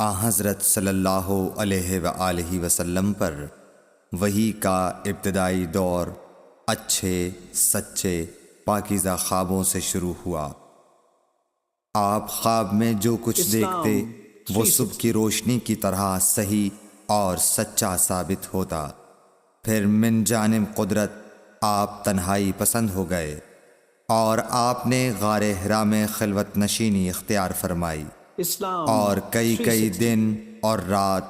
حضرت صلی اللہ علیہ وآلہ وسلم پر وحی کا ابتدائی دور اچھے سچے پاکیزہ خوابوں سے شروع ہوا۔ آپ خواب میں جو کچھ دیکھتے وہ صبح کی روشنی کی طرح صحیح اور سچا ثابت ہوتا۔ پھر من جانب قدرت آپ تنہائی پسند ہو گئے اور آپ نے غار حرا میں خلوت نشینی اختیار فرمائی اور کئی دن اور رات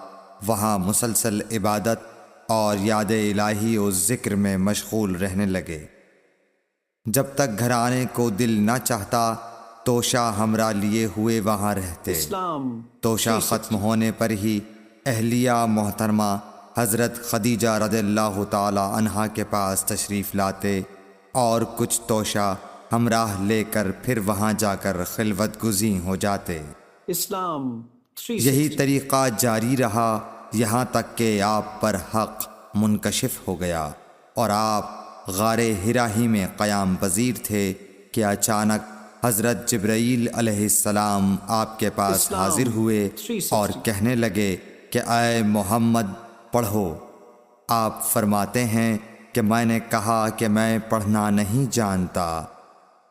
وہاں مسلسل عبادت اور یاد الہی و ذکر میں مشغول رہنے لگے۔ جب تک گھر آنے کو دل نہ چاہتا توشہ ہمراہ لیے ہوئے وہاں رہتے۔ توشہ ختم ہونے پر ہی اہلیہ محترمہ حضرت خدیجہ رضی اللہ تعالی عنہا کے پاس تشریف لاتے اور کچھ توشہ ہمراہ لے کر پھر وہاں جا کر خلوت گزین ہو جاتے۔ یہی طریقہ جاری رہا یہاں تک کہ آپ پر حق منکشف ہو گیا اور آپ غار حرا ہی میں قیام پذیر تھے کہ اچانک حضرت جبرائیل علیہ السلام آپ کے پاس حاضر ہوئے اور کہنے لگے کہ اے محمد پڑھو۔ آپ فرماتے ہیں کہ میں نے کہا کہ میں پڑھنا نہیں جانتا۔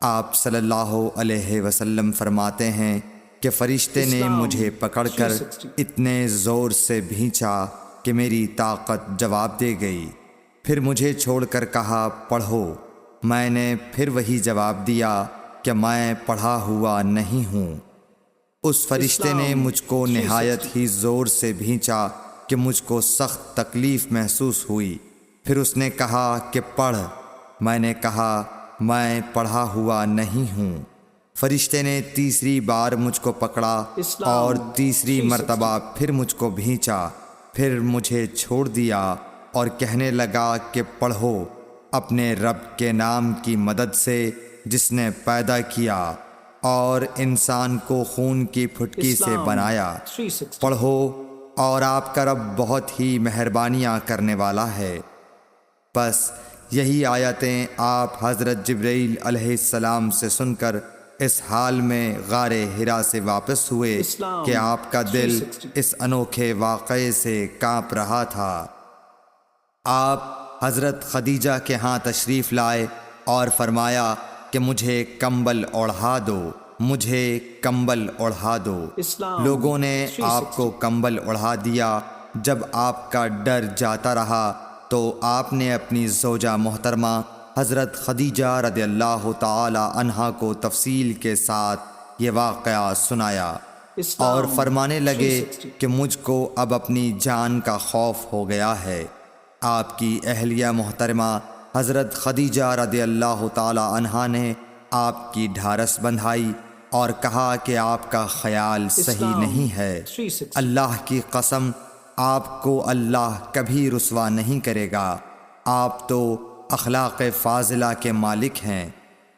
آپ صلی اللہ علیہ وسلم فرماتے ہیں کہ فرشتے نے مجھے پکڑ کر اتنے زور سے بھینچا کہ میری طاقت جواب دے گئی۔ پھر مجھے چھوڑ کر کہا پڑھو۔ میں نے پھر وہی جواب دیا کہ میں پڑھا ہوا نہیں ہوں۔ اس فرشتے نے مجھ کو نہایت ہی زور سے بھینچا کہ مجھ کو سخت تکلیف محسوس ہوئی۔ پھر اس نے کہا کہ پڑھ۔ میں نے کہا میں پڑھا ہوا نہیں ہوں۔ فرشتے نے تیسری بار مجھ کو پکڑا اور تیسری مرتبہ پھر مجھ کو بھینچا۔ پھر مجھے چھوڑ دیا اور کہنے لگا کہ پڑھو اپنے رب کے نام کی مدد سے جس نے پیدا کیا اور انسان کو خون کی پھٹکی سے بنایا۔ پڑھو اور آپ کا رب بہت ہی مہربانیاں کرنے والا ہے۔ بس یہی آیتیں آپ حضرت جبرائیل علیہ السلام سے سن کر اس حال میں غار حرا سے واپس ہوئے کہ آپ کا دل اس انوکھے واقعے سے کانپ رہا تھا۔ آپ حضرت خدیجہ کے ہاں تشریف لائے اور فرمایا کہ مجھے کمبل اوڑھا دو، مجھے کمبل اوڑھا دو۔ لوگوں نے آپ کو کمبل اوڑھا دیا۔ جب آپ کا ڈر جاتا رہا تو آپ نے اپنی زوجہ محترمہ حضرت خدیجہ رضی اللہ تعالی عنہا کو تفصیل کے ساتھ یہ واقعہ سنایا اور فرمانے لگے کہ مجھ کو اب اپنی جان کا خوف ہو گیا ہے۔ آپ کی اہلیہ محترمہ حضرت خدیجہ رضی اللہ تعالی عنہا نے آپ کی ڈھارس بندھائی اور کہا کہ آپ کا خیال صحیح نہیں ہے۔ اللہ کی قسم آپ کو اللہ کبھی رسوا نہیں کرے گا۔ آپ تو اخلاق فاضلہ کے مالک ہیں۔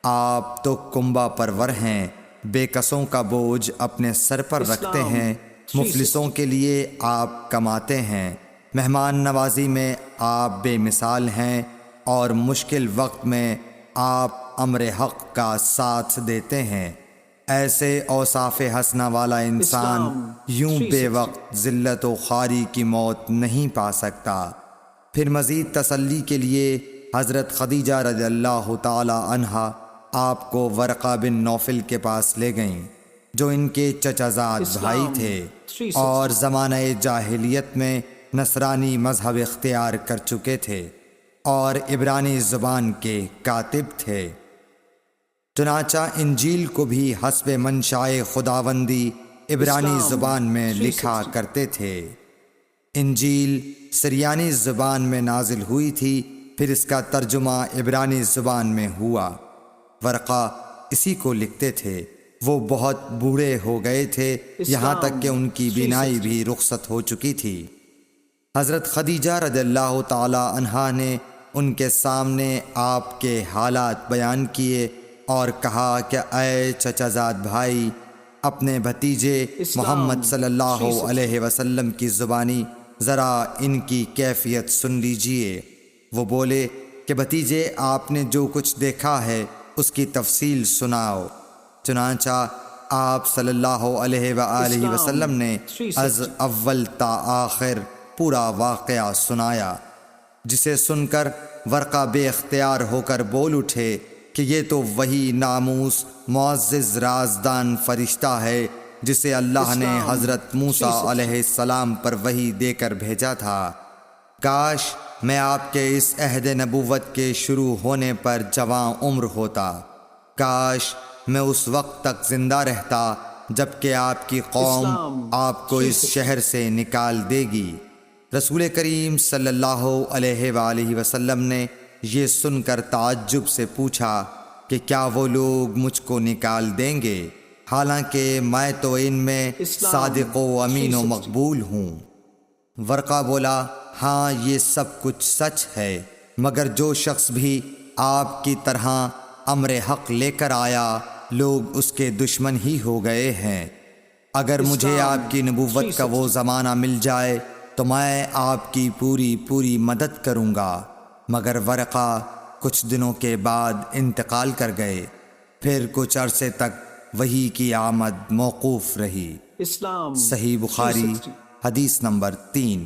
آپ تو کنبہ پرور ہیں، بے کسوں کا بوجھ اپنے سر پر رکھتے ہیں، مفلسوں کے لیے آپ کماتے ہیں، مہمان نوازی میں آپ بے مثال ہیں اور مشکل وقت میں آپ امر حق کا ساتھ دیتے ہیں۔ ایسے اوصاف حسنہ والا انسان یوں بے وقت ذلت و خواری کی موت نہیں پا سکتا۔ پھر مزید تسلی کے لیے حضرت خدیجہ رضی اللہ تعالی عنہا آپ کو ورقہ بن نوفل کے پاس لے گئیں جو ان کے چچا زاد بھائی تھے اور زمانہ جاہلیت میں نصرانی مذہب اختیار کر چکے تھے اور عبرانی زبان کے کاتب تھے۔ چنانچہ انجیل کو بھی حسب منشائے خداوندی عبرانی زبان میں لکھا کرتے تھے۔ انجیل سریانی زبان میں نازل ہوئی تھی، پھر اس کا ترجمہ عبرانی زبان میں ہوا۔ ورقہ اسی کو لکھتے تھے۔ وہ بہت بوڑھے ہو گئے تھے، یہاں تک کہ ان کی بینائی بھی رخصت ہو چکی تھی۔ حضرت خدیجہ رضی اللہ تعالی عنہا نے ان کے سامنے آپ کے حالات بیان کیے اور کہا کہ اے چچا زاد بھائی، اپنے بھتیجے محمد صلی اللہ علیہ وسلم کی زبانی ذرا ان کی کیفیت سن لیجئے۔ وہ بولے کہ بھتیجے آپ نے جو کچھ دیکھا ہے اس کی تفصیل سناؤ۔ چنانچہ آپ صلی اللہ علیہ وآلہ وسلم نے از اول تا آخر پورا واقعہ سنایا، جسے سن کر ورقہ بے اختیار ہو کر بول اٹھے کہ یہ تو وہی ناموس معزز رازدان فرشتہ ہے جسے اللہ نے حضرت موسیٰ علیہ السلام پر وحی دے کر بھیجا تھا۔ کاش میں آپ کے اس عہد نبوت کے شروع ہونے پر جوان عمر ہوتا، کاش میں اس وقت تک زندہ رہتا جب کہ آپ کی قوم آپ کو اس شہر سے نکال دے گی۔ رسول کریم صلی اللہ علیہ وآلہ وسلم نے یہ سن کر تعجب سے پوچھا کہ کیا وہ لوگ مجھ کو نکال دیں گے، حالانکہ میں تو ان میں صادق و امین و مقبول ہوں؟ ورقہ بولا، ہاں یہ سب کچھ سچ ہے، مگر جو شخص بھی آپ کی طرح امر حق لے کر آیا لوگ اس کے دشمن ہی ہو گئے ہیں۔ اگر مجھے آپ کی نبوت کا وہ زمانہ مل جائے تو میں آپ کی پوری مدد کروں گا، مگر ورقہ کچھ دنوں کے بعد انتقال کر گئے، پھر کچھ عرصے تک وحی کی آمد موقوف رہی۔ صحیح بخاری حدیث نمبر 3۔